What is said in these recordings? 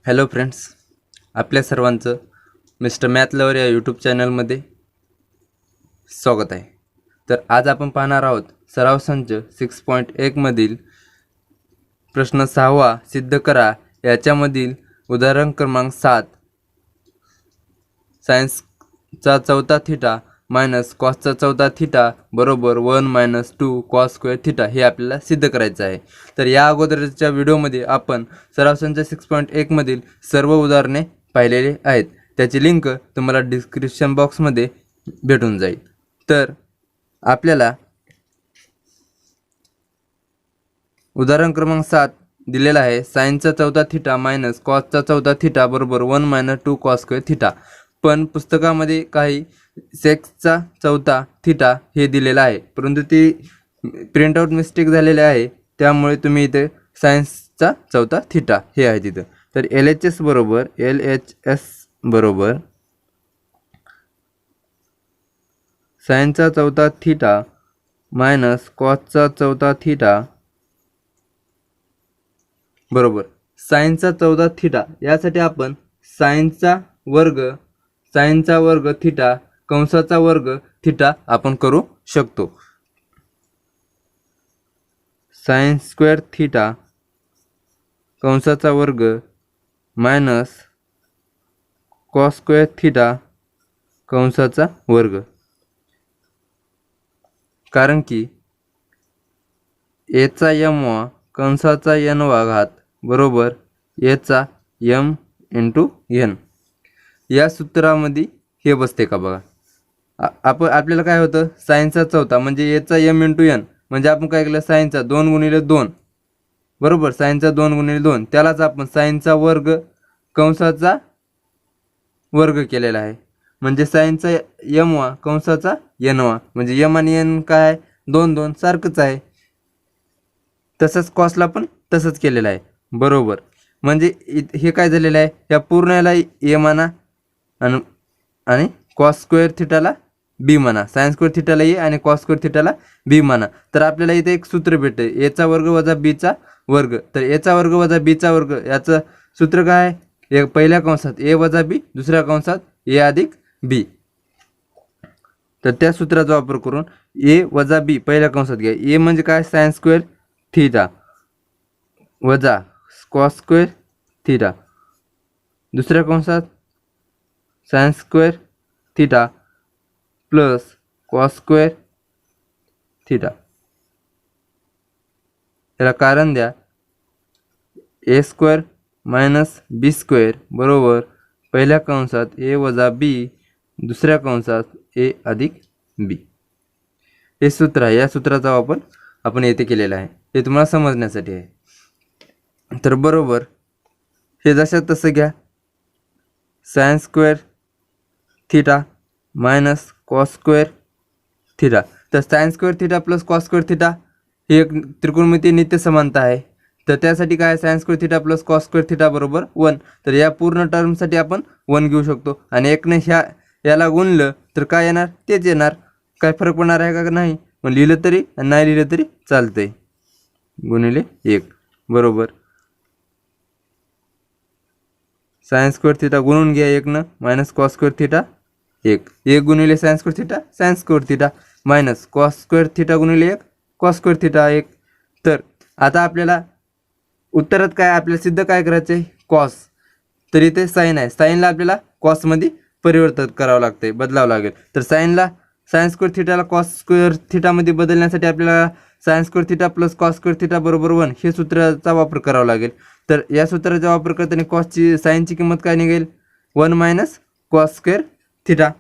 Hello friends, आपल्या सर्वांचं mister math lover या यूट्यूब चॅनलमध्ये स्वागत आहे. तर आज आपण पाहणार आहोत सराव संच 6.1 मधील प्रश्न 6वा सिद्ध करा याच्यामधील उदाहरण क्रमांक 7 सायन्सचा चौथा थिटा मायनस कॉसचा चौथा थिटा बरोबर 1 - 2 कॉस स्क्वेअर थिटा हे आपल्याला सिद्ध करायचं आहे. तर या अगोदरच्या व्हिडिओमध्ये आपण सराव संच 6.1 मधील सर्व उदाहरणे पाहिलेले आहेत. त्याची लिंक तुम्हाला डिस्क्रिप्शन बॉक्समध्ये भेटून जाईल. तर आपल्याला उदाहरण क्रमांक 7 दिलेला आहे. सायन्सचा चौथा थिटा मायनस कॉसचा चौथा थिटा बरोबर 1 - 2 कॉस स्क्वेअर थिटा. पण पुस्तकामध्ये काही सेक्सचा चौथा थिटा हे दिलेला आहे, परंतु ती प्रिंटआउट मिस्टेक झालेले आहे, त्यामुळे तुम्ही इथे सायन्सचा चौथा थिटा हे आहे तिथं. तर एल एच एस बरोबर सायन्सचा चौथा थिटा मायनस कॉसचा चौथा थिटा बरोबर सायन्सचा चौथा थिटा. यासाठी आपण सायन्सचा वर्ग थिटा कंसाचा वर्ग थिटा आपण करू शकतो. सायन्स स्क्वेअर थिटा कंसाचा वर्ग मायनस कॉस स्क्वेअर थिटा कंसाचा वर्ग. कारण की एचा यमवा कंसाचा n घात बरोबर एचा m × n या सूत्रामध्ये हे बसते का बघा. आपल्याला काय होतं, सायन्सचा चौथा म्हणजे एचा m × n म्हणजे आपण काय केलं, सायन्सचा 2 × 2 बरोबर सायन्सचा 2 × 2 त्यालाच आपण सायन्सचा वर्ग कंसाचा वर्ग केलेला आहे. म्हणजे सायन्सचा m कंसाचा n म्हणजे m आणि n काय 2 2 सारखंच आहे. तसंच कॉसला पण तसंच केलेलं आहे बरोबर. म्हणजे हे काय झालेलं आहे, या पूर्ण याला ए म्हणा आणि कॉस स्क्वेअर थिटाला बी म्हणा, सायन्स स्क्वेअर थिटाला ए आणि कॉस स्क्वेअर थिटाला बी म्हणा. तर आपल्याला इथे एक सूत्र भेटते, एचा वर्ग वजा बीचा वर्ग. तर एचा वर्ग वजा बीचा वर्ग याचं सूत्र काय आहे, एक पहिल्या कंसात ए वजा बी, दुसऱ्या कंसात ए अधिक बी. तर त्या सूत्राचा वापर करून ए वजा बी पहिल्या कंसात घ्या. ए म्हणजे काय, सायन्स स्क्वेअर थिटा वजा कॉस स्क्वेअर थिटा, दुसऱ्या कंसात science square theta plus cos square theta. याला कारण द्या, ए स्क्वेअर मायनस बी स्क्वेअर बरोबर पहिल्या कंसात ए वजा बी, दुसऱ्या कंसात ए अधिक बी. हे सूत्र आहे. या सूत्राचा वापर आपण येथे केलेला आहे, हे तुम्हाला समजण्यासाठी आहे. तर बरोबर हे जशा तसं घ्या, sines square theta minus cos square theta. तर sines square theta plus cos square theta ही एक त्रिकोणमितीय नित्य समानता आहे. तर त्यासाठी काय, sines square theta plus cos square theta बरोबर 1. तर या पूर्ण टर्मसाठी आपण 1 घेऊ शकतो आणि 1ने याला गुणलं तर काय येणार, तेच येणार. काय फरक पडणार आहे का नाही, मग लिहिलं तरी आणि नाही लिहिलं तरी चालतंय. गुणिले 1 बरोबर सायन्स स्क्वेअर थिटा गुणून घ्या 1 मायनस कॉस स्क्वेअर थिटा 1 गुणिले science square theta science square theta minus cos square theta गुणिले 1 कॉस स्क्वेअर थिटा 1. तर आता आपल्याला उत्तरात काय, आपल्याला सिद्ध काय करायचं आहे, कॉस. तर इथे साईन आहे, साईनला आपल्याला कॉसमध्ये परिवर्तन करावं लागते, बदलावं लागेल. तर सायन्स स्क्वेअर थिटाला कॉस स्क्वेअर थिटामध्ये बदलण्यासाठी आपल्याला science square theta plus cos square theta बरोबर 1 हे सूत्राचा वापर करावा लागेल. तर या सूत्राचा वापर करताना कॉसची साईनची किंमत काय निघेल, 1 - cos square theta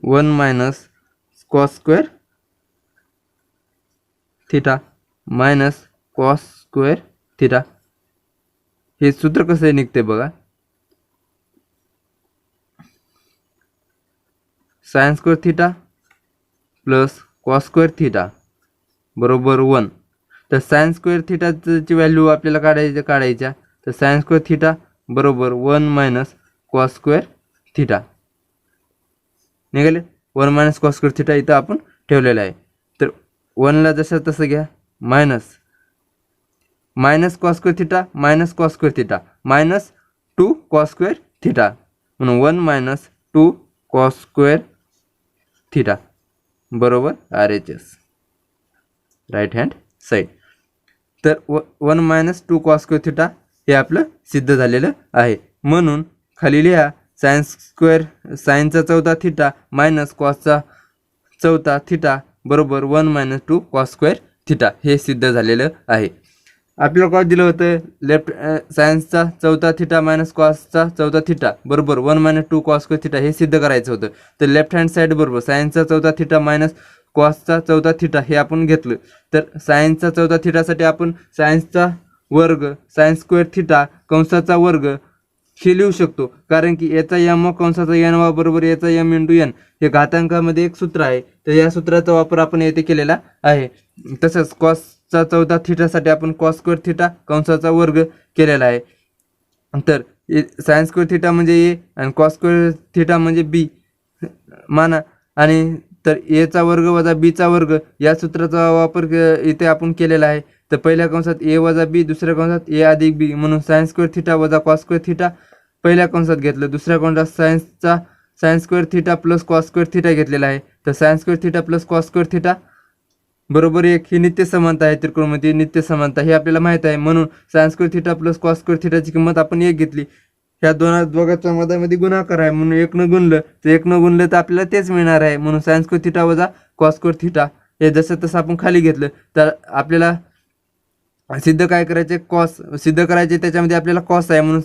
1 - cos square theta minus cos square theta. हे सूत्र कसं निघते बघा, science square theta plus cos square theta बरोबर 1. तर सायन्स स्क्वेअर थिटाची व्हॅल्यू आपल्याला काढायच्या. तर सायन्स स्क्वेअर थिटा बरोबर 1 - कॉस स्क्वेअर थिटा निघाले. 1 - कॉस स्क्वेअर थिटा इथं आपण ठेवलेला आहे. तर 1ला जसं तसं घ्या, minus minus cos square theta minus cos square theta minus 2 cos square theta म्हणून 1 मायनस 2 कॉस स्क्वेअर थिटा बरोबर RHS राईट हँड साईड. तर 1 मायनस 2 कॉस स्क्वेअर थिटा हे आपलं सिद्ध झालेलं आहे. म्हणून खाली लिहा सायन स्क्वेअर सायनचा चौथा थिटा मायनस कॉसचा चौथा थिटा बरोबर 1 मायनस 2 कॉस स्क्वेअर थिटा हे सिद्ध झालेलं आहे. आपल्याला काय दिलं होतं लेफ्ट सायन्सचा चौथा थिटा मायनस कॉसचा चौथा थिटा बरोबर 1 मायनस 2 कॉस स्क्वेअर थिटा हे सिद्ध करायचं होतं. तर लेफ्ट हँड साईड बरोबर सायन्सचा चौथा थिटा मायनस कॉसचा चौथा थिटा हे आपण घेतलं. तर सायन्सचा चौथा थिटासाठी आपण सायन्सचा वर्ग सायन स्क्वेअर थिटा कंसाचा वर्ग हे लिहू शकतो, कारण की याचा यम कंसाचा एन वा बरोबर याचा यम इंटू एन हे घातांकामध्ये एक सूत्र आहे. तर या सूत्राचा वापर आपण येथे केलेला आहे. तसंच कॉसचा चौथा थिटासाठी आपण कॉस स्क्वेअर थिटा कंसाचा वर्ग केलेला आहे. तर सायन स्क्वेअर थिटा म्हणजे ए आणि कॉस स्क्वेअर थिटा म्हणजे बी माना. आणि तर एचा वर्ग वजा बीचा वर्ग या सूत्राचा वापर इथे आपण केलेला आहे. तर पहिल्या कंसात ए वजा बी दुसऱ्या कंसात ए अधिक बी म्हणून सायन स्क्वेअर थिटा वजा कॉस स्क्वेअर थिटा पहिल्या कंसात घेतलं. दुसऱ्या कंसात sine square theta plus cos square theta घेतलेला आहे. तर sine square theta plus cos square theta बरोबर 1 ही नित्य समानता आहे. त्रिकोणमितीय नित्य समानता हे आपल्याला माहीत आहे. म्हणून sine square theta plus cos square थिटाची किंमत आपण 1 घेतली. ह्या दोघांच्या मधामध्ये गुणाकार आहे म्हणून 1 न गुणलं तर 1 न गुणलं तर आपल्याला तेच मिळणार आहे. म्हणून सायन स्क्वेअर थिटा वजा कॉस स्क्वेअर थिटा हे जसं तसं आपण खाली घेतलं. तर आपल्याला सिद्ध काय करायचे कॉस सिद्ध करायचे त्याच्यामध्ये आपल्याला कॉस आहे म्हणून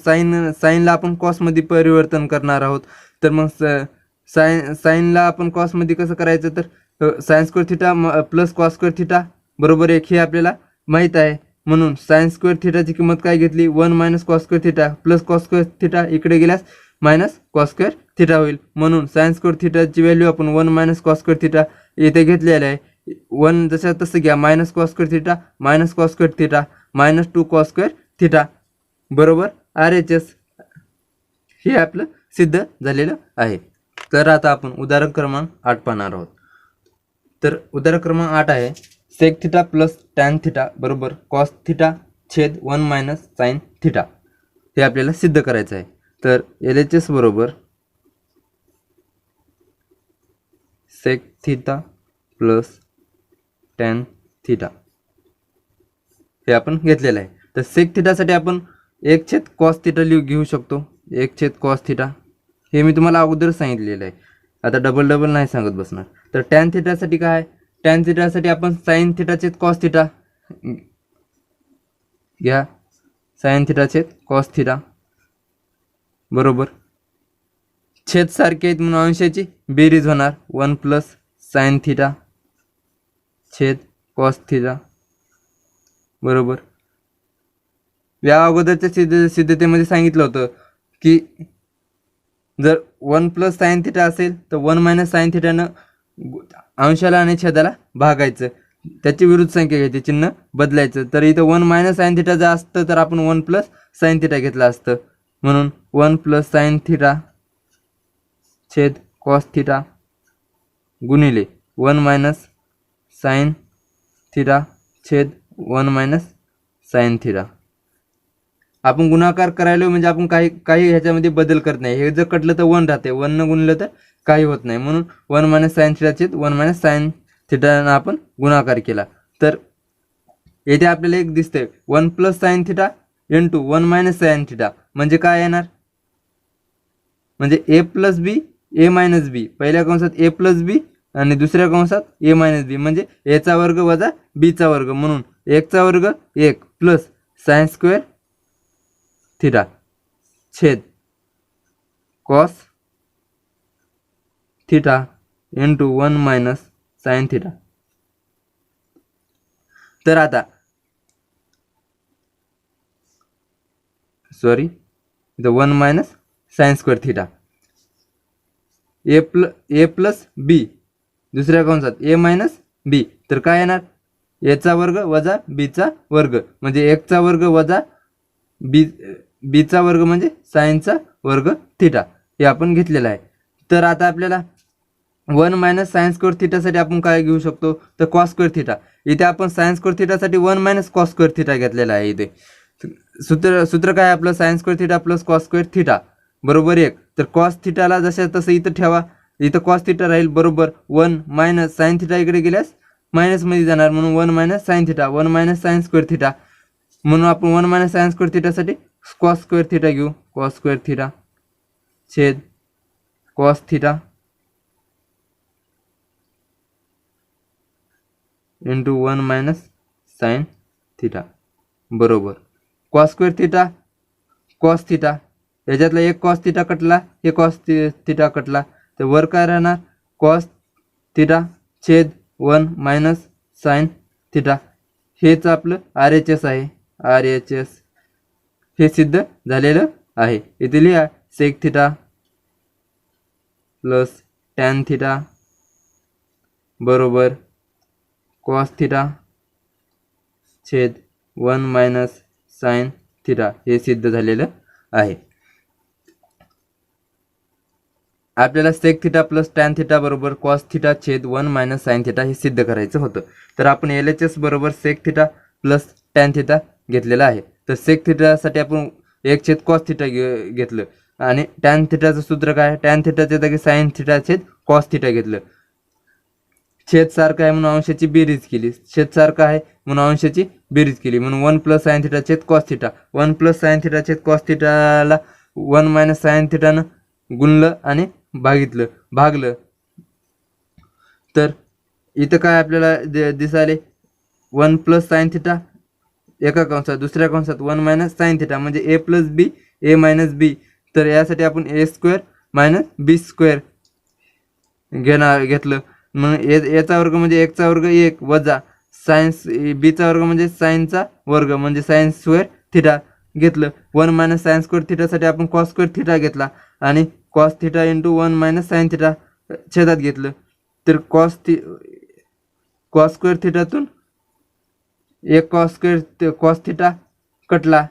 साईनला आपण कॉसमध्ये परिवर्तन करणार आहोत. तर मग साईनला आपण कॉसमध्ये कसं करायचं तर sine square theta plus cos square theta बरोबर 1 हे आपल्याला माहीत आहे. म्हणून सायन स्क्वेअर थिटाची किंमत काय घेतली 1 minus cos square theta plus cos square theta इकडे गेल्यास मायनस कॉस स्क्वेअर थिटा होईल. म्हणून सायन स्क्वेअर थिटाची व्हॅल्यू आपण 1 मायनस कॉस स्क्वेअर थिटा येथे घेतलेलं आहे. 1 जसं तसं घ्या minus cos square theta minus cos square theta minus 2 cos square theta बरोबर RHS हे आपलं सिद्ध झालेलं आहे. तर आता आपण उदाहरण क्रमांक 8 पाहणार आहोत. तर उदाहरण क्रमांक 8 आहे sec theta plus tan theta बरोबर कॉस थिटा छेद 1 मायनस साइन थिटा हे आपल्याला सिद्ध करायचं आहे. तर LHS बरोबर sec theta plus tan theta हे आपण घेतलेलं आहे. तर सेक थिटासाठी आपण 1 छेद कॉस थिटा घेऊ शकतो. 1 छेद कॉस थिटा हे मी तुम्हाला अगोदर सांगितलेलं आहे. आता डबल नाही सांगत बसणार. तर टॅन थिटासाठी काय आहे टॅन थिटासाठी आपण साइन थिटा छेद कॉस थिटा घ्या. साइन थिटा छेद कॉस थिटा बरोबर छेद सारखे आहेत म्हणून अंशाची बेरीज होणार 1 प्लस साइन थिटा छेद कॉस थिटा बरोबर. या अगोदरच्या सिद्धतेमध्ये सांगितलं होतं की जर 1 प्लस साइन थिटा असेल तर 1 मायनस साइन थिटानं अंशाला आणि छेदाला भागायचं त्याची विरुद्ध संख्या घ्यायची चिन्ह बदलायचं. तर इथं 1 मायनस साइन थिटा जर असतं तर आपण 1 प्लस साइन थिटा घेतला असतं. म्हणून 1 प्लस साइन थिटा छेद कॉस थिटा गुणिले 1 मायनस साइन थिटा छेद 1 मायनस साइन थिटा. आपण गुणाकार करायला म्हणजे आपण काही ह्याच्यामध्ये बदल करत नाही. हे जर कटलं तर 1 राहते 1 न गुणलं तर काही होत नाही. म्हणून 1 मायनस साइन थिटा छेद 1 मायनस साइन थिटानं आपण गुणाकार केला. तर येथे आपल्याला एक दिसतंय 1 plus sine theta into 1 minus sine theta म्हणजे काय येणार म्हणजे ए प्लस बी ए मायनस बी पहिल्या कंसात ए प्लस बी आणि दुसऱ्या कंसात ए मायनस बी म्हणजे एचा वर्ग वजा बीचा वर्ग म्हणून 1 चा वर्ग 1 प्लस साइन स्क्वेअर थिटा छेद cos theta into 1 minus sine theta. तर आता sorry the 1 minus sine square theta a plus b दुसऱ्या कंसात ए मायनस बी तर काय येणार एचा वर्ग वजा बीचा वर्ग म्हणजे 1 चा वर्ग वजा बीचा वर्ग म्हणजे साइनचा वर्ग थिटा हे आपण घेतलेला आहे. तर आता आपल्याला 1 मायनस सायन स्क्वेअर थिटासाठी आपण काय घेऊ शकतो तर कॉस स्क्वेअर थिटा. इथे आपण सायन स्क्वेअर थिटासाठी 1 मायनस कॉस स्क्वेअर थिटा घेतलेला आहे. इथे सूत्र काय आपलं sine square theta plus cos square theta बरोबर 1. तर कॉस थिटाला जसं तसं इथं ठेवा, इथं कॉस थिटा राहील बरोबर 1 मायनस सायन थिटा इकडे गेल्यास मायनसमध्ये जाणार, म्हणून 1 minus sine theta 1 minus sine square theta, म्हणून आपण 1 मायनस सायन स्क्वेअर थिटासाठी कॉस स्क्वेअर थिटा घेऊ. कॉस स्क्वेअर थिटा छेद cos theta into 1 minus sine theta बरोबर cos square theta cos theta, याच्यातला एक कॉस थिटा कटला, हे कॉस थिटा कटला, तर वर काय राहणार कॉस थिटा छेद 1 मायनस साइन थिटा. हेच आपलं RHS आहे. RHS हे सिद्ध झालेलं आहे. इथे लिहा sec theta plus tan theta बरोबर कॉस थिटा छेद 1 मायनस साइन थिटा हे सिद्ध झालेलं आहे. आपल्याला sec theta plus tan theta बरोबर कॉस थिटा छेद 1 मायनस साइन थिटा हे सिद्ध करायचं होतं. तर आपण LHS बरोबर sec theta plus tan theta घेतलेला आहे. तर सेक थिटासाठी आपण 1 छेद कॉस थिटा घेतलं आणि टॅन थिटाचं सूत्र काय, टॅन थिटाच्या जागी साइन थिटा छेद कॉस थिटा घेतलं. छेद सारखं आहे म्हणून अंशाची बेरीज केली, छेद सारखं आहे म्हणून अंशाची बेरीज केली, म्हणून 1 प्लस साइन थिटा छेद cos theta. 1 plus sine theta छेद कॉस थिटाला 1 मायनस साइन थिटानं गुणलं आणि भागलं. तर इथं काय आपल्याला दिसाले 1 प्लस साइन थिटा एका कंसात, दुसऱ्या कंसात 1 मायनस साइन थिटा म्हणजे A plus b A minus b. तर यासाठी आपण A square minus b square घेतलं, म्हणून याचा वर्ग म्हणजे 1चा वर्ग 1 वजा सायन्स बीचा वर्ग म्हणजे साइनचा वर्ग म्हणजे साइन स्क्वेअर थिटा घेतलं. 1 मायनस साइन स्क्वेअर थिटासाठी आपण कॉस स्क्वेअर थिटा घेतला आणि cos theta into 1 minus sine theta छेदात घेतलं. तर कॉस स्क्वेअर थिटातून एक कॉस थिटा कटला,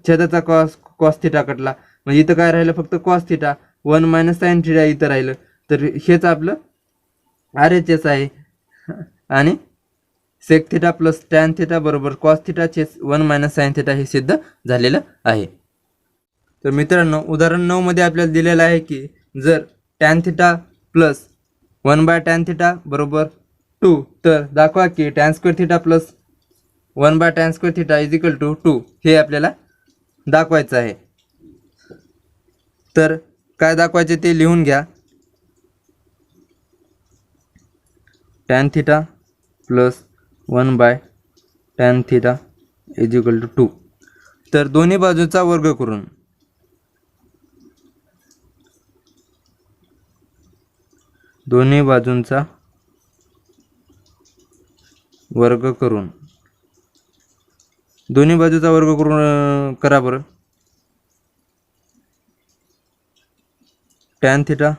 छेदाचा कॉस थिटा कटला, म्हणजे इथं काय राहिलं फक्त cos theta. 1 minus sine theta इथं राहिलं. तर हेच आपलं RHS आहे. आणि sec theta plus tan theta बरोबर कॉस थिटा छेद 1 मायनस साइन थिटा हे सिद्ध झालेलं आहे. तर मित्रांनो उदाहरण 9 मध्ये आपल्याला दिलेलं आहे की जर tan theta plus 1 by tan theta बरोबर 2, तर दाखवा की tan square theta plus 1 by tan square theta is equal to 2 हे आपल्याला दाखवायचं आहे. तर काय दाखवायचे ते लिहून घ्या. Tan theta plus 1 by tan theta is equal to 2. तर दोन्ही बाजूचा वर्ग करून दोन्ही बाजूंचा वर्ग करून दोन्ही बाजूचा वर्ग करून करा बरं. टॅन थिटा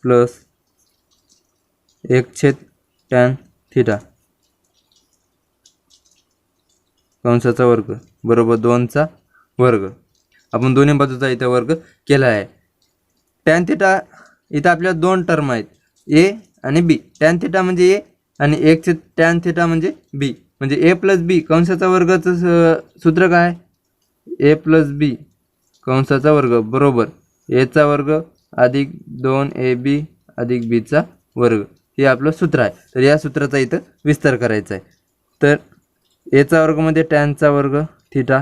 प्लस 1 छेद टॅन थिटा कंसाचा वर्ग बरोबर 2चा वर्ग. आपण दोन्ही बाजूचा इथे वर्ग केला आहे. टॅन थिटा इथं आपल्या 2 टर्म आहेत A आणि B. टॅन थिटा म्हणजे A आणि 1 छेद टॅन थिटा म्हणजे B, म्हणजे A प्लस B कंसाचा वर्गाचं सूत्र काय A प्लस B कंसाचा वर्ग बरोबर A चा वर्ग अधिक 2AB अधिक B चा वर्ग हे आपलं सूत्र आहे. तर या सूत्राचा इथं विस्तार करायचा आहे. तर A चा वर्ग म्हणजे टॅनचा वर्ग थिटा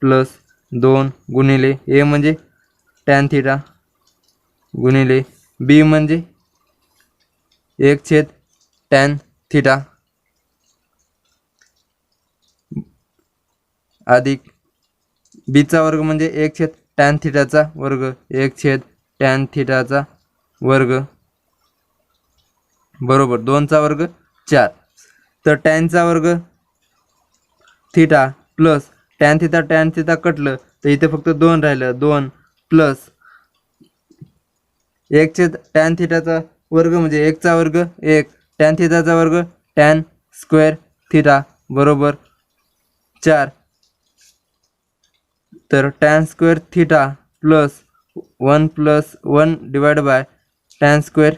प्लस 2 गुणिले A म्हणजे टॅन थिटा गुणिले B म्हणजे 1 छेद टॅन थिटा अधिक B चा वर्ग म्हणजे 1 छेद टॅन थिटाचा वर्ग 1 छेद टॅन थिटाचा वर्ग बरोबर 2चा वर्ग 4. तर टॅनचा वर्ग थिटा प्लस टॅन थिटा कटलं तर इथे फक्त 2 राहिलं 2 प्लस 1 छेद टॅन थिटाचा वर्ग म्हणजे 1चा वर्ग 1 टॅन थिटाचा वर्ग टॅन स्क्वेअर थिटा बरोबर 4. तर tan square theta plus 1 divide by tan square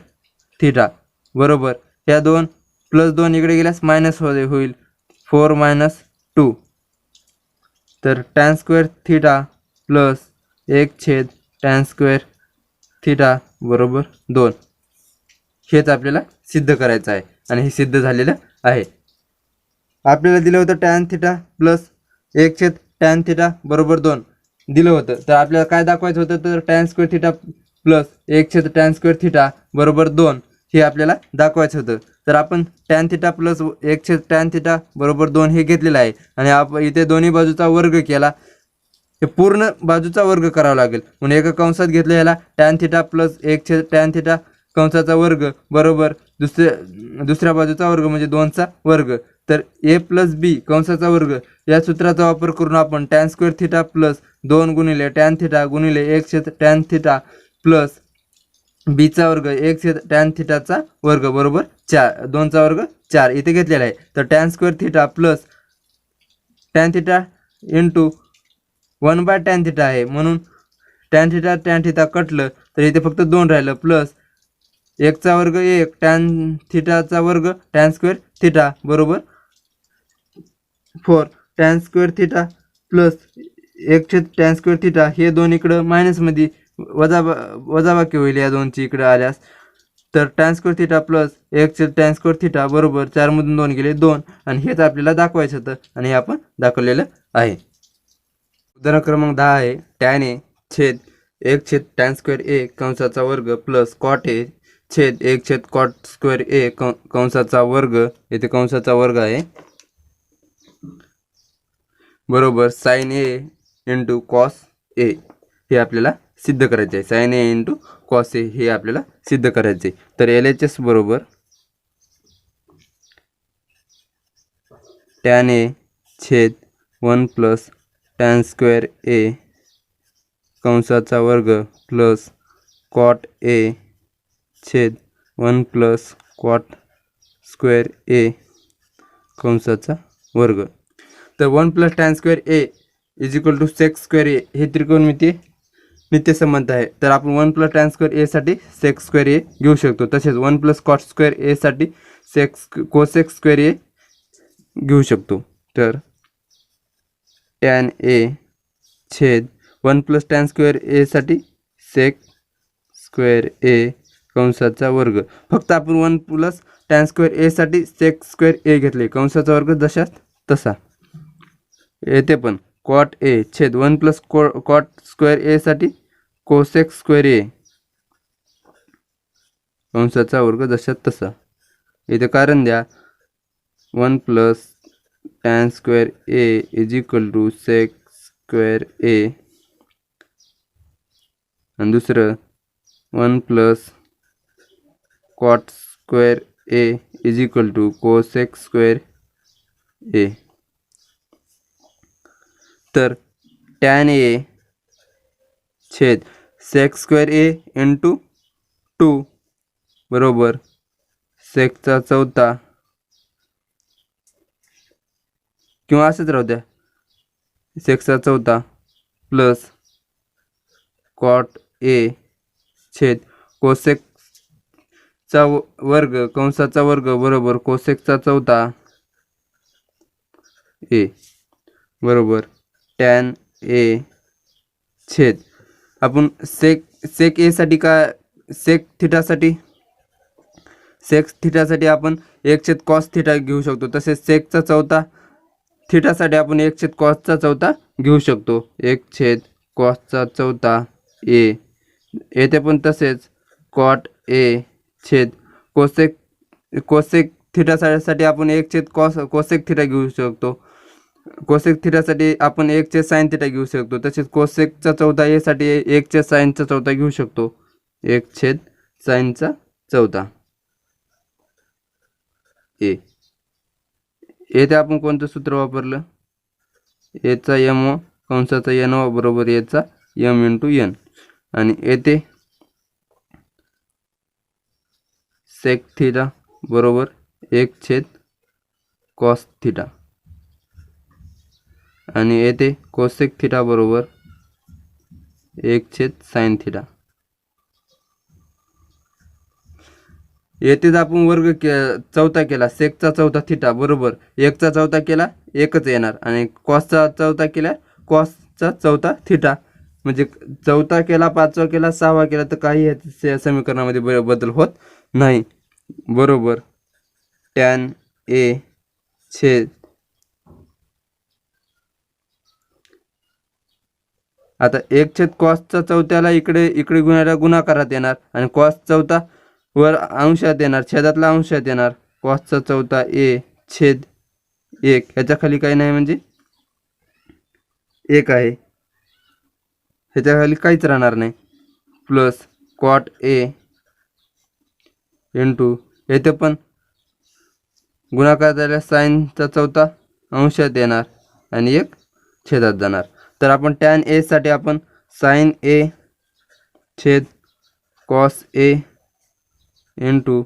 theta बरोबर ह्या 2 प्लस 2 इकडे गेल्यास मायनस होईल 4 मायनस 2. तर tan square theta plus 1/टॅन square theta बरोबर 2. हेच आपल्याला सिद्ध करायचं आहे आणि हे सिद्ध झालेलं आहे. आपल्याला दिलं होतं tan theta plus one by tan theta बरोबर 2 दिलं होतं. तर आपल्याला काय दाखवायचं होतं, तर tan square theta plus 1/टॅन square theta बरोबर 2 हे आपल्याला दाखवायचं होतं. तर आपण tan theta plus one by tan theta बरोबर 2 हे घेतलेलं आहे आणि आपण इथे दोन्ही बाजूचा वर्ग केला. हे पूर्ण बाजूचा वर्ग करावा लागेल म्हणून एका कंसात घेतलं याला tan theta plus one by tan theta कंसाचा वर्ग बरोबर दुसऱ्या बाजूचा वर्ग म्हणजे 2चा वर्ग. तर ए प्लस बी कंसाचा वर्ग या सूत्राचा वापर करून आपण टॅन स्क्वेअर थिटा प्लस 2 गुणिले टॅन थिटा गुणिले 1/टॅन थिटा प्लस बीचा वर्ग 1/टॅन थिटाचा वर्ग बरोबर 4 2चा वर्ग 4 इथे घेतलेला आहे. तर tan square theta plus tan theta into one by tan theta आहे म्हणून टॅन थिटा कटलं तर इथे फक्त 2 राहिलं प्लस 1चा वर्ग 1 टॅन थिटाचा वर्ग टॅन स्क्वेअर थिटा बरोबर 4 tan square theta plus 1/टॅन square theta हे 2 इकडं मायनसमध्ये वजाबाकी होईल या 2ची इकडे आल्यास. तर tan square theta plus 1/टॅन square theta बरोबर 4 मधून 2 गेले 2 आणि हेच आपल्याला दाखवायचं होतं आणि हे आपण दाखवलेलं आहे. उदाहरण क्रमांक 10 आहे टॅन ए छेद 1/टॅन स्क्वेअर ए कंसाचा वर्ग प्लस कॉट ए छेद 1/कॉट स्क्वेअर ए कंसाचा वर्ग येथे कंसाचा वर्ग आहे बरोबर sign A into cos A हे आपल्याला सिद्ध करायचे आहे. Sign A into cos A हे आपल्याला सिद्ध करायचे. तर LHS बरोबर टॅन ए छेद 1 प्लस टॅन स्क्वेअर ए कंसाचा वर्ग प्लस कॉट ए छेद 1 प्लस कॉट स्क्वेअर ए कंसाचा वर्ग. तर 1 plus tan square A is equal to sec square A हे त्रिकोणमितीय नित्यसंबंध आहे. तर आपण 1 प्लस टॅन स्क्वेअर ए साठी सेक स्क्वेअर ए घेऊ शकतो. तसेच 1 प्लस कॉट स्क्वेअर ए साठी कोसेक स्क्वेअर ए घेऊ शकतो. तर टॅन ए छेद 1 प्लस टॅन स्क्वेअर ए साठी सेक स्क्वेअर ए कंसाचा वर्ग. फक्त आपण 1 प्लस टॅन स्क्वेअर ए साठी सेक स्क्वेअर ए घेतले कंसाचा वर्ग जशाच तसा. येथे पण कॉट ए छेद 1 प्लस कॉट स्क्वेअर ए साठी कोसेक स्क्वेअर ए कंसाचा वर्ग जशाच तसा. इथे कारण द्या 1 plus tan square A is equal to sec square A आणि दुसरं 1 plus cot square A is equal to cosec square A. तर टॅन ए छेद सेक स्क्वेअर ए इंटू 2 बरोबर सेकचा चौथा किंवा असंच राहू द्या सेकचा चौथा प्लस कॉट ए छेद कोसेकचा वर्ग कंसाचा वर्ग बरोबर कोसेकचा चौथा ए बरोबर टॅन ए छेद आपण सेक ए साठी का सेक थिटासाठी आपण 1 कॉस थिटा घेऊ शकतो. तसेच सेकचा चौथा थिटासाठी आपण 1 कॉसचा चौथा घेऊ शकतो. 1 कॉसचा चौथा ए. येथे पण तसेच कॉट ए छेद कोसेक थिटासाठी आपण 1 कोसेक थिटा घेऊ शकतो. कोसेक थिटासाठी आपण 1 साइन थिटा घेऊ शकतो. तसेच कोसेकचा चौथा ए साठी 1 साइनचा चौथा घेऊ शकतो. 1 साइनचा चौथा ए. येथे आपण कोणतं सूत्र वापरलं एचा एम कंसाचा एन बरोबर एचा एम इंटू एन आणि येथे सेक थिटा बरोबर 1 कॉस थिटा आणि येथे कोसेक थिटा बरोबर 1 साइन थिटा. येथेच आपण वर्ग चौथा केला, सेकचा चौथा थिटा बरोबर एकचा चौथा केला एकच येणार, आणि कॉसचा चौथा केला कॉसचा चौथा थिटा, म्हणजे चौथा केला, पाचवा केला, सहावा केला तर काही या समीकरणामध्ये बदल होत नाही. बरोबर टॅन ए छेद आता एक छेद कॉसचा चौथ्याला इकडे इकडे गुणाकारात येणार, आणि कॉस चौथा वर अंशात येणार, छेदातला अंशात येणार, कॉसचा चौथा ए छेद एक, ह्याच्या खाली काही नाही म्हणजे एक आहे, ह्याच्या खाली काहीच राहणार नाही, प्लस कॉट ए इंटू येथे पण गुणाकार झाल्यास साईनचा चौथा अंशात येणार आणि एक छेदात जाणार. तर आपण टॅन ए साठी आपण साइन ए छेद कॉस ए इंटू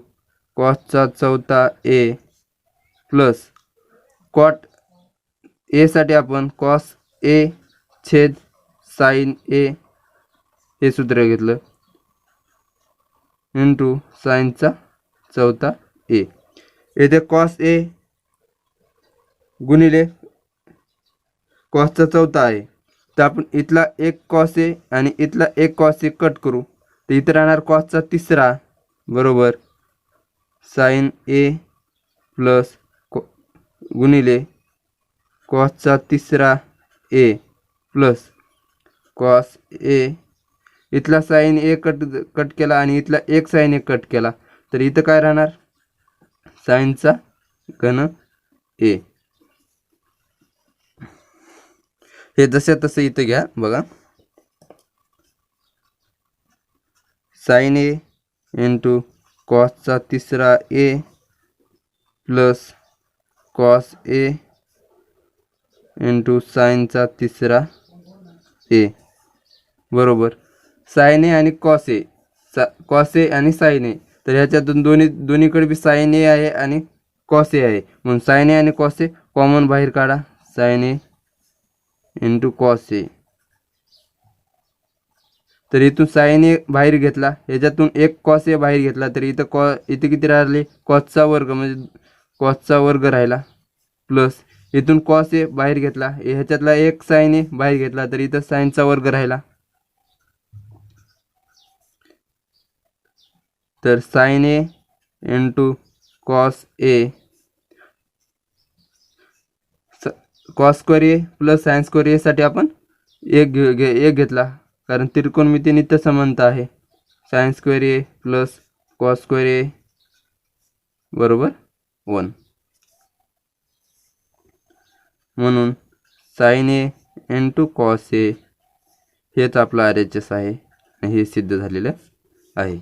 कॉसचा चौथा ए प्लस कॉट ए साठी आपण कॉस ए छेद साइन ए हे सूत्र घेतलं इंटू साइनचा चौथा ए. येथे कॉस ए गुणिले कॉसचा चौथा आहे, तर आपण इथला एक कॉस ए आणि इथला एक कॉस ए कट करू, तर इथं राहणार कॉसचा तिसरा बरोबर साइन ए प्लस गुणिले कॉसचा तिसरा ए प्लस कॉस ए, इथला साइन ए कट केला आणि इथला एक साइन ए कट केला, तर इथं काय राहणार साइनचा घन ए. हे जसे तसे इथं घ्या बघा, साइन ए इंटू कॉसचा तिसरा ए प्लस कॉस ए इंटू साइनचा तिसरा ए बरोबर साइन ए आणि कॉस ए, कॉस ए आणि साइन ए, तर ह्याच्यातून दोन्हीकडे बी साइन ए आहे आणि कॉस ए आहे, म्हणून साइन ए आणि कॉस ए कॉमन बाहेर काढा, sign A into cos A. तर इथून साइन ए बाहेर घेतला, ह्याच्यातून एक कॉस ए बाहेर घेतला, तर इथं इथे किती राहिले कॉसचा वर्ग, म्हणजे कॉसचा वर्ग राहिला प्लस इथून कॉस ए बाहेर घेतला, ह्याच्यातला एक साइन ए बाहेर घेतला, तर इथं साइनचा वर्ग राहिला, तर sign A into cos A cos square A plus sine square ए साठी आपण एक घेतला, कारण त्रिकोणमिती नित्य समानता आहे, साइन स्क्वेअर ए प्लस कॉस स्क्वेअर ए बरोबर 1, म्हणून sign A into cos A हेच आपला RHS आहे, हे सिद्ध झालेलं आहे.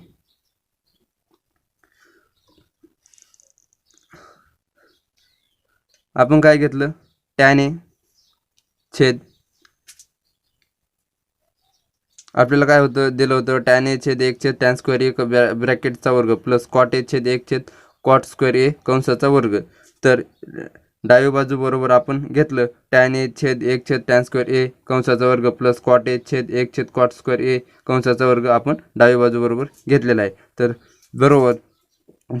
आपण काय घेतलं टॅन ए छेद, आपल्याला काय होतं दिलं होतं टॅन ए छेद एक छेद टॅन स्क्वेअर ए ब्रॅकेटचा वर्ग प्लस कॉट ए छेद एक छेद कॉट स्क्वेअर ए कंसाचा वर्ग. तर डावी बाजू बरोबर आपण घेतलं टॅन ए छेद एक छेद टॅन स्क्वेअर ए कंसाचा वर्ग प्लस कॉट ए छेद एक छेद कॉट स्क्वेअर ए कंसाचा वर्ग आपण डावी बाजू बरोबर घेतलेला आहे. तर बरोबर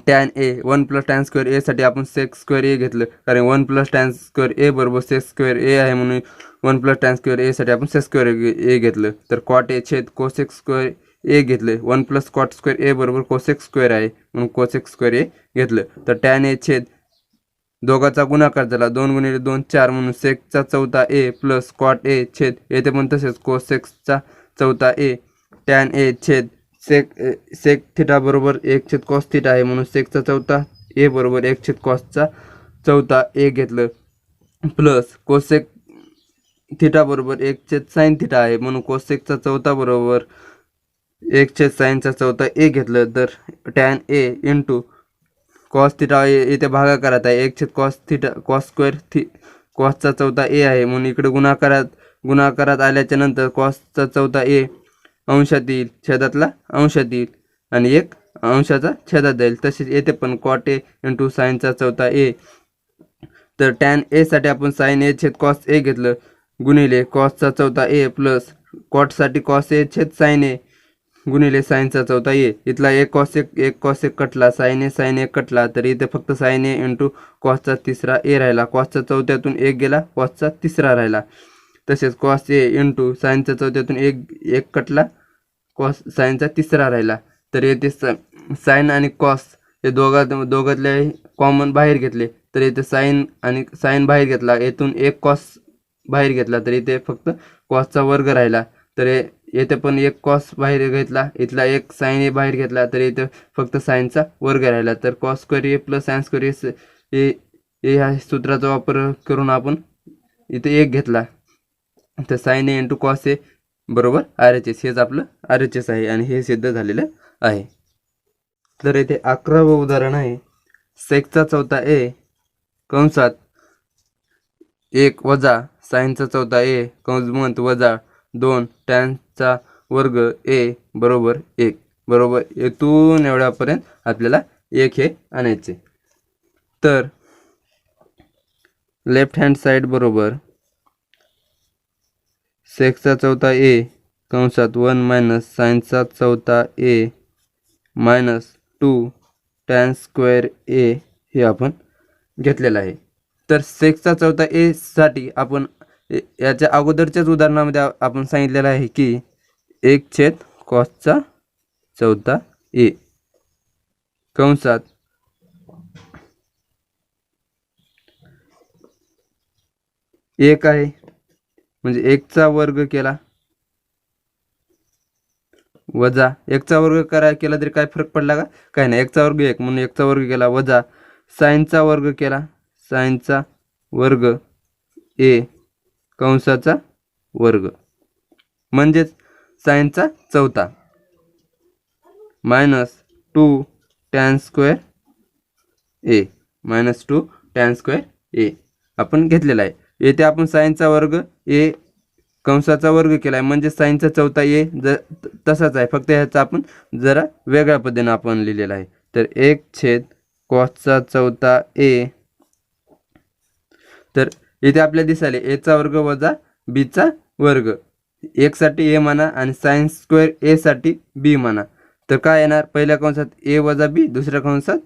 tan A 1 plus tan square ए साठी आपण सेक्स स्क्वेअर ए घेतलं, कारण 1 प्लस टॅन स्क्वेअर ए बरोबर सेक्स स्क्वेअर ए आहे, म्हणून 1 प्लस टॅन स्क्वेअर ए साठी आपण सेक्स स्क्वेअर ए घेतलं. तर कॉट ए छेद कोसेक्स स्क्वेअर ए घेतले, 1 प्लस कॉट स्क्वेअर ए बरोबर कोसेक्स स्क्वेअर आहे, म्हणून कोसेक्स स्क्वेअर ए घेतलं. तर टॅन ए छेद दोघाचा गुणाकार झाला, 2 गुणिले 2 4, म्हणून सेक्सचा चौथा ए प्लस कॉट ए छेद येथे पण तसेच कोसेक्सचा चौथा ए टॅन ए छेद सेक थिटा बरोबर 1 छेद कॉस थिटा आहे, म्हणून सेकचा चौथा ए बरोबर 1 छेद कॉसचा चौथा ए घेतलं प्लस कोसेक थिटा बरोबर 1 छेद साइन थिटा आहे, म्हणून कोसेकचा चौथा बरोबर 1 छेद साइनचा चौथा ए घेतलं. तर टॅन ए इंटू कॉस थिटा येथे भागाकारात आहे, 1 छेद कॉस थिटा कॉस स्क्वेअर कॉसचा चौथा ए आहे, म्हणून इकडे गुणाकारात आल्याच्या नंतर कॉसचा चौथा ए अंशात येईल, छेदातला अंशात येईल आणि एक अंशाचा छेदात जाईल. तसेच येथे पण कॉट ए इंटू साइनचा चौथा ए. तर टॅन ए साठी आपण साइन ए छेद कॉस ए घेतलं गुणिले कॉसचा चौथा ए प्लस कॉटसाठी कॉस ए छेद साइन ए गुणिले साईनचा चौथा ए. इथला एक कॉस एक कटला, साईन एक कटला, तर इथे फक्त साईन ए इंटू कॉसचा तिसरा ए राहिला. कॉसचा चौथ्यातून एक गेला, कॉसचा तिसरा राहिला. तसेच कॉस ए इंटू साईनचा चौथ्यातून एक कटला, कॉस साईनचा तिसरा राहिला. तर येथे साईन आणि कॉस हे दोघातले कॉमन बाहेर घेतले, तर इथे साईन बाहेर घेतला, येथून एक कॉस बाहेर घेतला, तर इथे फक्त कॉसचा वर्ग राहिला. तर येथे पण एक कॉस बाहेर घेतला, इथला एक साईन ए बाहेर घेतला, तर इथे फक्त साईनचा वर्ग राहिला. तर कॉस स्क्वेअर ए प्लस साईन स्क्वेअर ए ह्या सूत्राचा वापर करून आपण इथे एक घेतला, तर sine A into cos A बरोबर RHS. हेच आपलं RHS आहे आणि हे सिद्ध झालेलं आहे. तर येथे 11वं उदाहरण आहे. सेकचा चौथा ए कंसात 1 वजा साईनचा चौथा ए कंसमंत वजा 2 टॅनचा वर्ग ए बरोबर 1. बरोबर येथून एवढ्यापर्यंत आपल्याला 1 हे आणायचे. तर लेफ्ट हँड साईड बरोबर सेकचा चौथा ए कंसात 1 मायनस साईनचा चौथा ए मायनस 2 टॅन स्क्वेअर ए हे आपण घेतलेलं आहे. तर सेकचा चौथा ए साठी आपण याच्या अगोदरच्याच उदाहरणामध्ये आपण सांगितलेलं आहे की 1 कॉसचा चौथा ए कंसात 1 आहे, म्हणजे 1चा वर्ग केला वजा 1चा वर्ग केला तरी काय फरक पडला का? काय नाही. 1चा वर्ग 1 म्हणून 1चा वर्ग केला वजा साईनचा वर्ग केला, साईनचा वर्ग ए कंसाचा वर्ग म्हणजेच साईनचा चौथा मायनस 2 टॅन स्क्वेअर ए मायनस 2 टॅन स्क्वेअर ए आपण घेतलेला आहे. येथे आपण साईनचा वर्ग ए कंसाचा वर्ग केला आहे, म्हणजे साईनचा चौथा ए तसाच आहे, फक्त ह्याचा आपण जरा वेगळ्या पद्धतीने आपण लिहिलेला आहे. तर 1 कॉसचा चौथा ए. तर इथे आपल्याला दिसाले एचा वर्ग वजा बीचा वर्ग. 1 साठी ए म्हणा आणि साईन स्क्वेअर ए साठी बी म्हणा. तर काय येणार? पहिल्या कंसात ए वजा बी, दुसऱ्या कंसात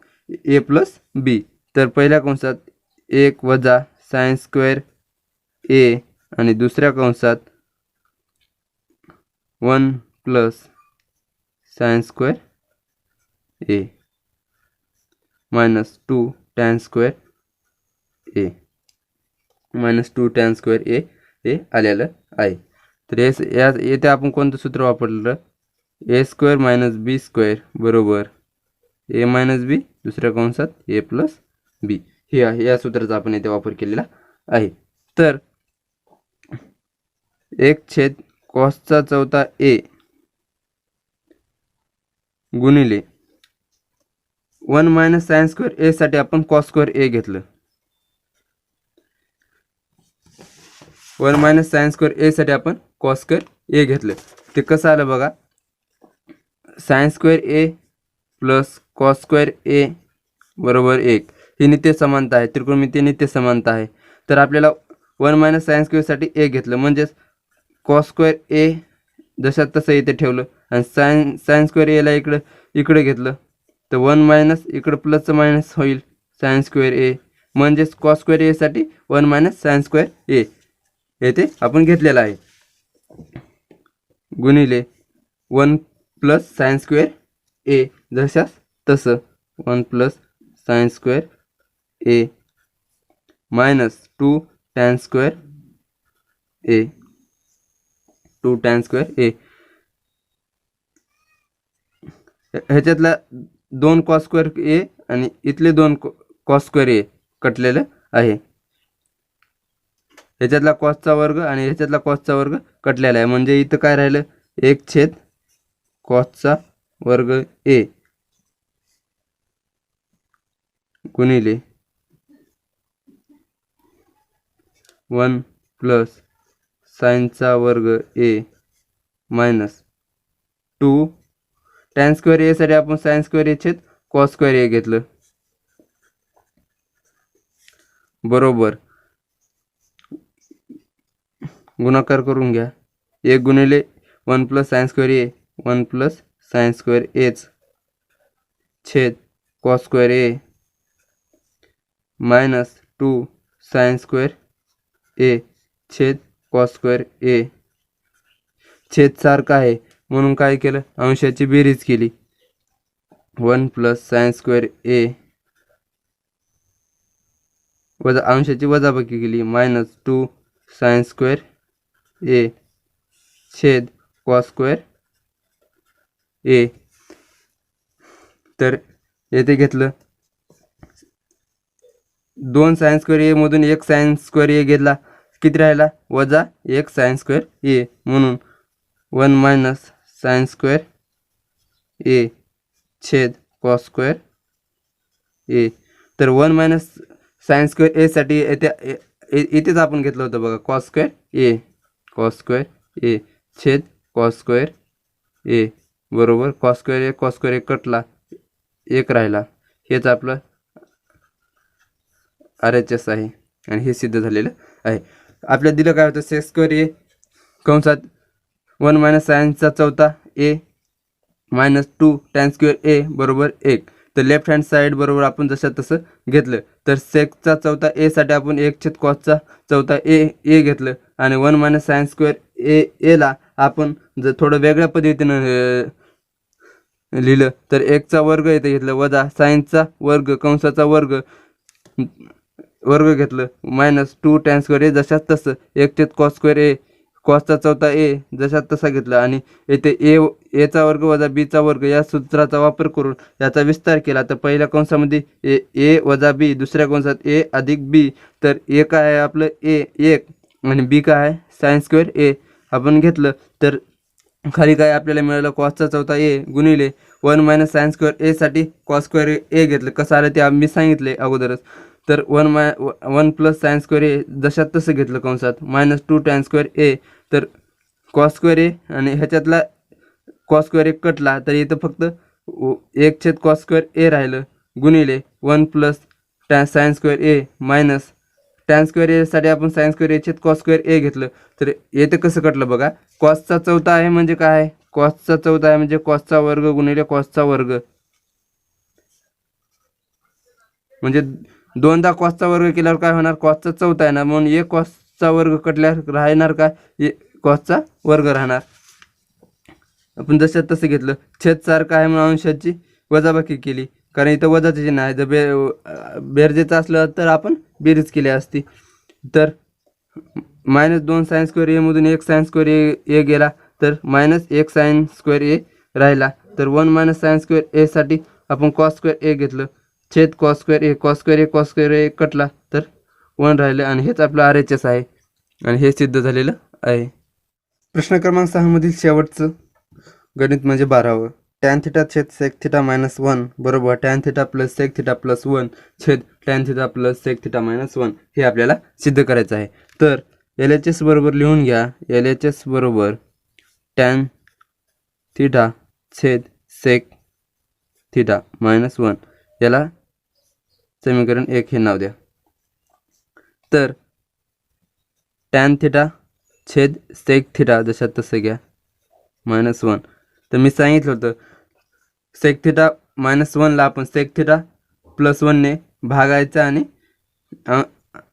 ए प्लस बी. तर पहिल्या कंसात 1 वजा साईन स्क्वेअर ए आणि दुसऱ्या कंसात 1 plus sine square A minus 2 tan square A minus 2 tan square A हे आलेलं आहे. तर येथे आपण कोणतं सूत्र वापरलं? ए स्क्वेअर मायनस बी स्क्वेअर बरोबर ए मायनस बी, दुसऱ्या कंसात ए प्लस बी. हे या सूत्राचा आपण येथे वापर केलेला आहे. तर 1 कॉसचा चौथा ए गुणिले 1 मायनस साईन स्क्वेअर ए साठी आपण कॉस स्क्वेअर ए घेतलं. 1 मायनस साईन स्क्वेअर ए साठी आपण कॉस स्क्वेअर ए घेतलं. ते कसं आलं बघा, साईन स्क्वेअर ए प्लस कॉस स्क्वेअर ए बरोबर 1. ही नित्य समानता आहे, त्रिकोणमितीय नित्य समानता आहे. तर आपल्याला 1 मायनस साईन स्क्वेअर साठी ए घेतलं, म्हणजेच कॉस स्क्वेअर ए जशात तसं इथे ठेवलं आणि साईन स्क्वेअर एला इकडे घेतलं, तर 1 मायनस इकडं प्लसचं मायनस होईल साईन स्क्वेअर ए, म्हणजेच कॉस स्क्वेअर ए साठी 1 मायनस साईन स्क्वेअर ए येथे आपण घेतलेला आहे. गुणिले 1 प्लस साईन स्क्वेअर ए जशास तसं 1 plus sine square A minus 2 tan square A 2 tan square A. ह्याच्यातला 2 cos square A आणि इथले 2 कॉस स्क्वेअर ए कटलेलं आहे. ह्याच्यातला कॉसचा वर्ग आणि ह्याच्यातला कॉसचा वर्ग कटलेला आहे, म्हणजे इथं काय राहिलं? 1 कॉसचा वर्ग ए गुणिले 1 प्लस साईनचा वर्ग ए मायनस 2 टॅन स्क्वेअर ए साठी आपण साईन स्क्वेअर ए छेद कॉस स्क्वेअर ए घेतलं बरोबर गुणाकार करून घ्या. 1 गुणिले 1 प्लस साईन स्क्वेअर ए 1 प्लस साइन स्क्वेअर एच छेद कॉस स्क्वेअर ए मायनस 2 साइन स्क्वेअर ए छेद कॉस स्क्वेअर ए छेद सारखा आहे म्हणून काय केलं, अंशाची बेरीज केली. 1 प्लस साइन स्क्वेअर ए वजा अंशाची वजाबाकी केली मायनस 2 साइन स्क्वेअर ए छेद कॉस स्क्वेअर ए. तर येथे घेतलं 2 साइन स्क्वेअर ए मधून 1 साइन स्क्वेअर ए घेतला, किती राहिला, वजा 1 साइन स्क्वेअर ए, म्हणून 1 मायनस साइन स्क्वेअर ए छेद कॉस स्क्वेअर ए. तर 1 मायनस साइन स्क्वेअर ए साठी इथेच आपण घेतलं होतं बघा, कॉस स्क्वेअर ए छेद कॉस स्क्वेअर ए बरोबर कॉस स्क्वेअर ए कटला, 1 राहिला. हेच आपलं RHS आहे आणि हे सिद्ध झालेलं आहे. आपल्याला दिलं काय होतं, सेक्स स्क्वेअर ए कंसात 1 मायनस साइनचा चौथा ए मायनस 2 टॅन स्क्वेअर ए बरोबर 1. तर लेफ्ट हँड साईड बरोबर आपण जसं तसं घेतलं. तर सेक्सचा चौथा ए साठी आपण 1 छेद कॉसचा चौथा ए घेतलं आणि 1 मायनस साइन स्क्वेअर एला आपण जर थोडं वेगळ्या पद्धतीनं लिहिलं तर 1चा वर्ग इथे घेतलं वजा साइनचा वर्ग कंसाचा वर्ग घेतलं मायनस 2 टॅन स्क्वेअर ए जशाच तसं 1 छेद कॉस स्क्वेअर ए कॉसचा चौथा ए जशात तसा घेतला आणि येथे एचा वर्ग वजा बीचा वर्ग या सूत्राचा वापर करून याचा विस्तार केला. तर पहिल्या कंसामध्ये ए वजा बी, दुसऱ्या कंसात ए अधिक बी. तर ए काय आहे आपलं ए 1 आणि बी काय आहे साइन स्क्वेअर ए आपण घेतलं. तर खाली काय आपल्याला मिळालं, कॉसचा चौथा ए गुणिले 1 मायनस साइन स्क्वेअर ए साठी कॉस स्क्वेअर ए घेतलं. कसं आलं ते मी सांगितले अगोदरच. तर 1 प्लस साइन स्क्वेअर ए जशात तसं घेतलं कंसात मायनस 2 टॅन स्क्वेअर ए. तर कॉस स्क्वेअर ए आणि ह्याच्यातला कॉस स्क्वेअर ए कटला, तर इथं फक्त 1 छेद कॉस स्क्वेअर ए राहिलं गुणिले 1 प्लस साइन स्क्वेअर ए मायनस टॅन स्क्वेअर ए साठी आपण साइन स्क्वेअर ए छेद कॉस स्क्वेअर ए घेतलं. तर येथे कसं कटलं बघा, कॉसचा चौथा आहे म्हणजे काय आहे, कॉसचा चौथा आहे म्हणजे कॉसचा वर्ग गुणिले कॉसचा वर्ग, म्हणजे दोनदा कॉसचा वर्ग केल्यावर काय होणार, कॉसचा चौथा आहे ना, म्हणून 1 कॉसचा वर्ग कटल्यावर राहणार काय, कॉसचा वर्ग राहणार. आपण जसं तसं घेतलं. छेद सारखं आहे म्हणून अंशाची वजाबाकी केली, कारण इथं वजाचे चिन्ह आहे. जर बेरजेचं असलं तर आपण बेरीज केली असती. तर मायनस 2 साइन स्क्वेअर ए मधून 1 साइन स्क्वेअर ए गेला, तर मायनस 1 साइन स्क्वेअर ए राहिला. तर 1 मायनस साइन स्क्वेअर ए साठी आपण कॉस स्क्वेअर ए घेतलं छेद कॉस स्क्वेअर ए कटला, तर 1 राहिलं आणि हेच आपलं RHS आहे आणि हे सिद्ध झालेलं आहे. प्रश्न क्रमांक 6 मधील शेवटचं गणित म्हणजे 12व. टॅन थिटा छेद सेक थिटा मायनस 1 बरोबर tan theta plus sec theta plus 1 छेद tan theta plus sec theta minus 1 हे आपल्याला सिद्ध करायचं आहे. तर LHS बरोबर लिहून घ्या, LHS बरोबर टॅन थिटा छेद सेक थिटा मायनस 1, याला समीकरण 1 हे नाव द्या. तर टॅन थिटा छेद सेक थिटा जशात तसं घ्या मायनस 1. तर मी सांगितलं होतं सेक थिटा मायनस 1ला आपण सेक थिटा प्लस 1ने भागायचं आणि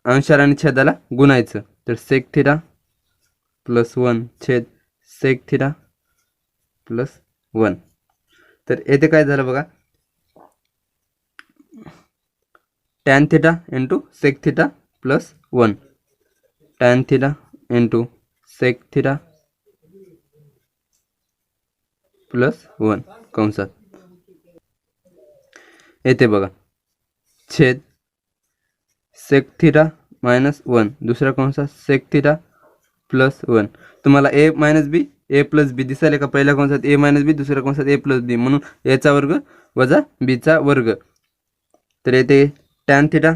अंशाला आणि छेदाला गुणायचं. तर सेक थिटा प्लस 1 छेद सेक थिटा प्लस 1. तर येथे काय झालं बघा, tan theta into sec theta plus 1 tan theta into sec theta plus 1 कंसात. येथे बघा छेद सेक थिटा मायनस 1 दुसऱ्या कंसात सेक थिटा प्लस 1. तुम्हाला ए मायनस बी ए प्लस बी दिसायला का, पहिल्या कंसात ए मायनस बी दुसऱ्या कंसात ए प्लस बी, म्हणून एचा वर्ग वजा बीचा वर्ग. तर येथे tan theta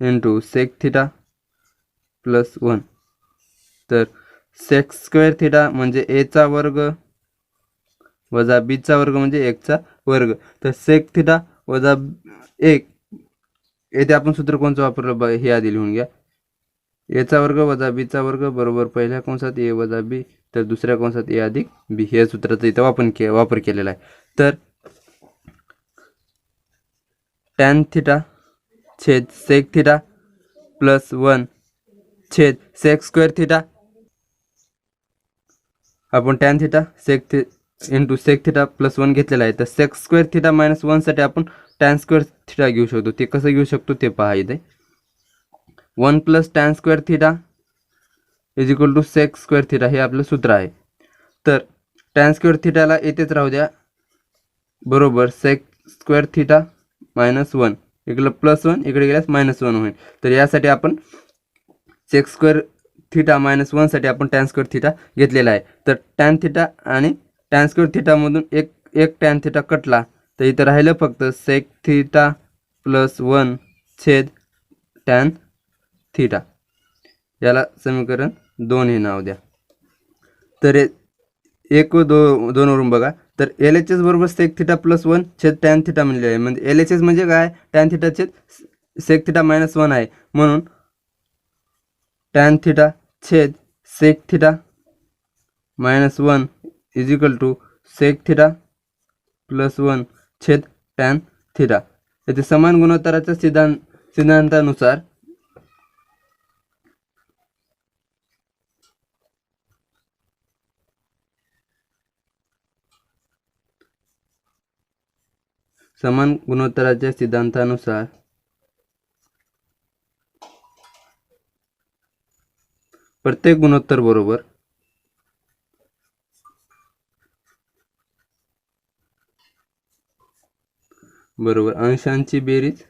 into sec theta plus 1. तर सेक स्क्वेअर थिटा म्हणजे एचा वर्ग वजा बीचा वर्ग म्हणजे 1चा वर्ग. तर सेक थिटा वजा 1, येथे आपण सूत्र कोणचं वापरलं हे आधी लिहून घ्या. एचा वर्ग वजा बीचा वर्ग बरोबर पहिल्या कंसात ए वजा बी तर दुसऱ्या कंसात ए अधिक बी हे सूत्राचा इथं वापर केलेला आहे. तर टॅन थिटा छेद सेक थिटा प्लस 1 छेद सेक स्क्वेअर थिटा. आपण tan theta into sec theta plus 1 घेतलेला आहे. तर सेक स्क्वेअर थिटा मायनस 1 साठी आपण टॅन स्क्वेअर थिटा घेऊ शकतो. ते कसं घेऊ शकतो ते पहा इथे. 1 plus tan square theta is equal to sec square theta हे आपलं सूत्र आहे. तर टॅन स्क्वेअर थिटाला येथेच राहू द्या बरोबर सेक स्क्वेअर थिटा मायनस 1 इकडे प्लस 1 इकडे गेल्यास मायनस 1 होईल. तर यासाठी आपण सेक स्क्वेअर थिटा मायनस 1 साठी आपण टॅन स्क्वेअर थिटा घेतलेला आहे. तर टॅन थिटा आणि टॅन स्क्वेअर थिटामधून एक टॅन थिटा कटला तर इथं राहिलं फक्त सेक थिटा प्लस 1 छेद टॅन थिटा. याला समीकरण 2 हे नाव द्या. तर 1 व 2 वरून बघा तर एल एच एस बरोबर सेक थिटा प्लस 1 छेद टॅन थिटा म्हणले आहे. म्हणजे एल एच एस म्हणजे काय टॅन थिटा छेद सेक थिटा मायनस 1 आहे. म्हणून टॅन थिटा छेद sec theta minus 1 is equal to sec theta plus 1 छेद टॅन थिटा. येथे समान गुणोत्तराच्या सिद्धांतानुसार प्रत्येक गुणोत्तर बरोबर अंशांची बेरीज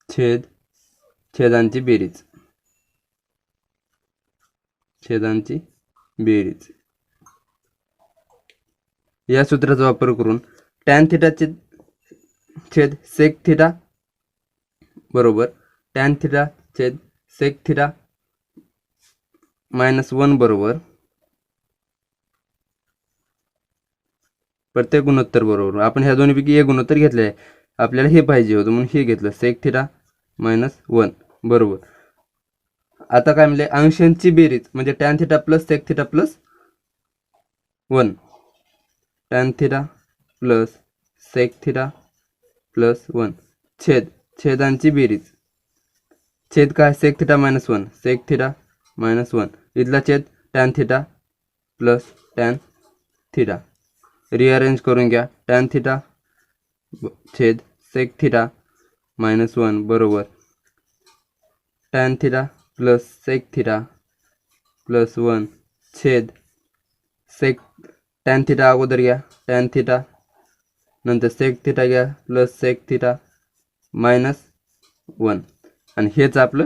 छेद छेदांची बेरीज या सूत्राचा वापर करून टॅन थिटा छेद सेक थिटा बरोबर टॅन थिटा छेद सेक थिटा मायनस 1 बरोबर प्रत्येक गुणोत्तर बरोबर आपण ह्या दोन्हीपैकी एक गुणोत्तर घेतले आहे. आपल्याला हे पाहिजे होतं म्हणून हे घेतलं सेक थिटा मायनस 1 बरोबर. आता काय म्हणले अंशांची बेरीज म्हणजे tan theta plus sec theta plus 1 tan theta plus sec theta plus 1 छेद छेदांची बेरीज छेद काय sec theta minus 1 sec theta minus 1 इथला छेद tan theta plus tan theta. Rearrange करून घ्या टॅन थिटा छेद सेक थिटा मायनस 1 बरोबर tan theta plus sec theta plus 1 छेद सेक टॅन थिटा अगोदर घ्या टॅन थिटा नंतर सेक थिटा घ्या प्लस सेक थिटा मायनस 1 आणि हेच आपलं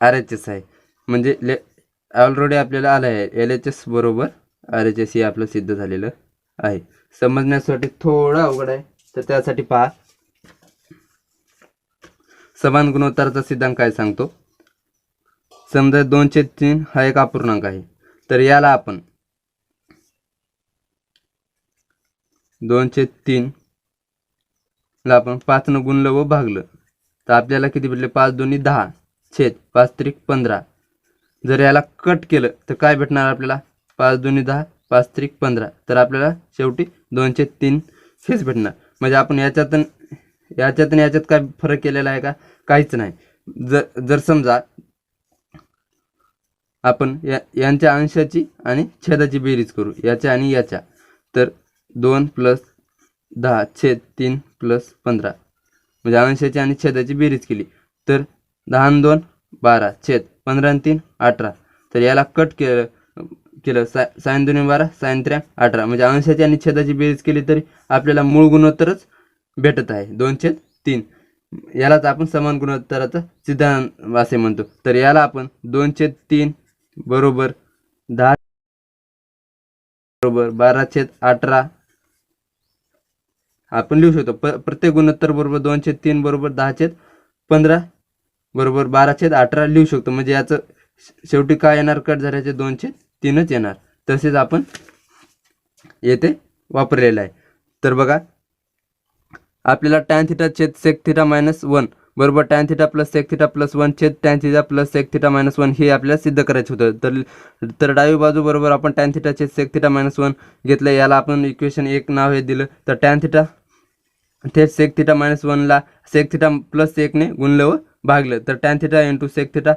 आर एच एस आहे. म्हणजे ऑलरेडी आपल्याला आलं आहे एल एच एस बरोबर आर एच एस हे आपलं सिद्ध झालेलं आहे. समजण्यासाठी थोडं अवघड आहे तर त्यासाठी पहा समान गुणोत्तराचा सिद्धांत काय सांगतो. समजा 2/3 हा एक अपूर्णांक आहे तर याला आपण 2/3 ला आपण 5 न गुणलं व भागलं तर आपल्याला किती भेटले 5 2 10 छेद 5 त्रिक 15. जर याला कट केलं तर काय भेटणार आपल्याला 5 2 10 5 त्रिक 15 तर आपल्याला शेवटी 2/3 हेच भेटणार. म्हणजे आपण याच्यात काय फरक केलेला आहे का काहीच नाही. जर समजा आपण यांच्या अंशाची आणि छेदाची बेरीज करू याच्या आणि याच्या तर 2 + 10 छेद 3 + 15 म्हणजे अंशाची आणि छेदाची बेरीज केली तर 10 आणि 2 12 छेद 15 आणि 3 18. तर याला कट केलं साइन 2 12 साइन 3 18 म्हणजे अंशाची आणि छेदाची बेरीज केली तरी आपल्याला मूळ गुणोत्तरच भेटत आहे 2/3. यालाच आपण समान गुणोत्तराचा सिद्धांत असे म्हणतो. तर याला आपण 2/3 बरोबर 10 बरोबर 12/18 आपण लिहू शकतो. प्रत्येक गुणोत्तर बरोबर 2/3 बरोबर 10/15 बरोबर 12/18 लिहू शकतो. म्हणजे याचं शेवटी काय येणार कट झाल्याचे 2/3च येणार. तसेच आपण येथे वापरलेलं आहे. तर बघा आपल्याला टॅन थिटा छेद सेक थिटा मायनस 1 बरोबर tan theta plus sec theta plus 1 छेद tan theta plus sec theta minus 1 हे आपल्याला सिद्ध करायचं होतं. तर डावी बाजू बरोबर आपण टॅन थिटा छेद सेक थिटा मायनस 1 घेतलं, याला आपण इक्वेशन 1 नाव हे दिलं. तर टॅन थिटा थेट सेक थिटा मायनस 1ला सेक थिटा प्लस 1ने गुणलं व भागलं. तर tan theta into sec theta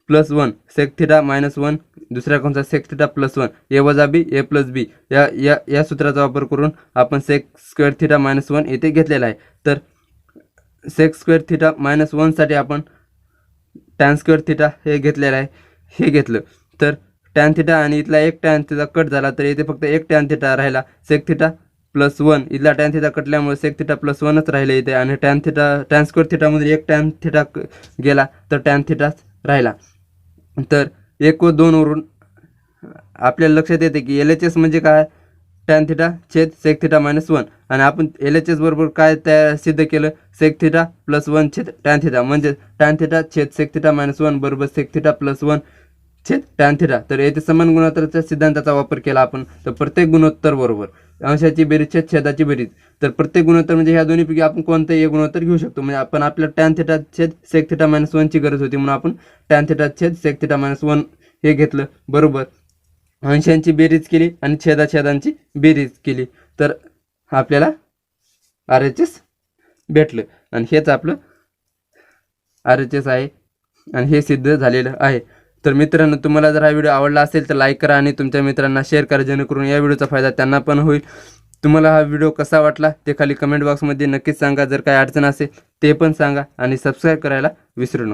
plus 1 sec theta minus 1 दुसऱ्या कोणता सेक थिटा प्लस 1 ए वजा बी ए प्लस बी या सूत्राचा वापर करून आपण सेक स्क्वेअर थिटा मायनस 1 येथे घेतलेला आहे. तर सेक स्क्वेअर थिटा मायनस 1साठी आपण टॅन स्क्वेअर थिटा हे घेतलेलं आहे, हे घेतलं. तर टॅन थिटा आणि इथला एक टॅन थिटा कट झाला, तर येथे फक्त एक टॅन थिटा राहिला. सेक थिटा प्लस 1 इथला टॅन थिटा कटल्यामुळे सेक थिटा प्लस 1च राहिले इथे, आणि टॅन स्क्वेअर थिटामध्ये एक टॅन थिटा गेला तर टॅन थिटाच राहिला. तर 1 व 2 वरून आपल्याला लक्षात येते की LHS म्हणजे काय, टॅन थिटा छेद सेक थिटा मायनस 1, आणि आपण LHS बरोबर काय त्या सिद्ध केलं, सेक थिटा प्लस 1 छेद टॅन थिटा, म्हणजे टॅन थिटा छेद सेक थिटा मायनस 1 बरोबर सेक थिटा प्लस 1 छेद टॅन थिटा. तर येथे समान गुणोत्तराच्या सिद्धांताचा वापर केला आपण. तर प्रत्येक गुणोत्तर बरोबर अंशाची बेरीज छेद छेदाची बेरीज. तर प्रत्येक गुणोत्तर म्हणजे ह्या दोन्हीपैकी आपण कोणतेही एक गुणोत्तर घेऊ शकतो. म्हणजे आपण आपल्या टॅन थिटा छेद सेक थिटा मायनस 1ची गरज होती म्हणून आपण टॅन थिटा छेद सेक थिटा मायनस 1 हे घेतलं. बरोबर अंशांची बेरीज केली आणि छेदांची बेरीज केली, तर आपल्याला RHS भेटलं, आणि हेच आपलं RHS आहे आणि हे सिद्ध झालेलं आहे. तर मित्रांनो, तुम्हाला जर हा व्हिडिओ आवडला असेल तर लाईक करा आणि तुमच्या मित्रांना शेअर करा, जेणेकरून या व्हिडिओचा फायदा त्यांना पण होईल. तुम्हाला हा व्हिडिओ कसा वाटला ते खाली कमेंट बॉक्समध्ये नक्कीच सांगा. जर काही अडचण असेल ते पण सांगा, आणि सबस्क्राईब करायला विसरू नका.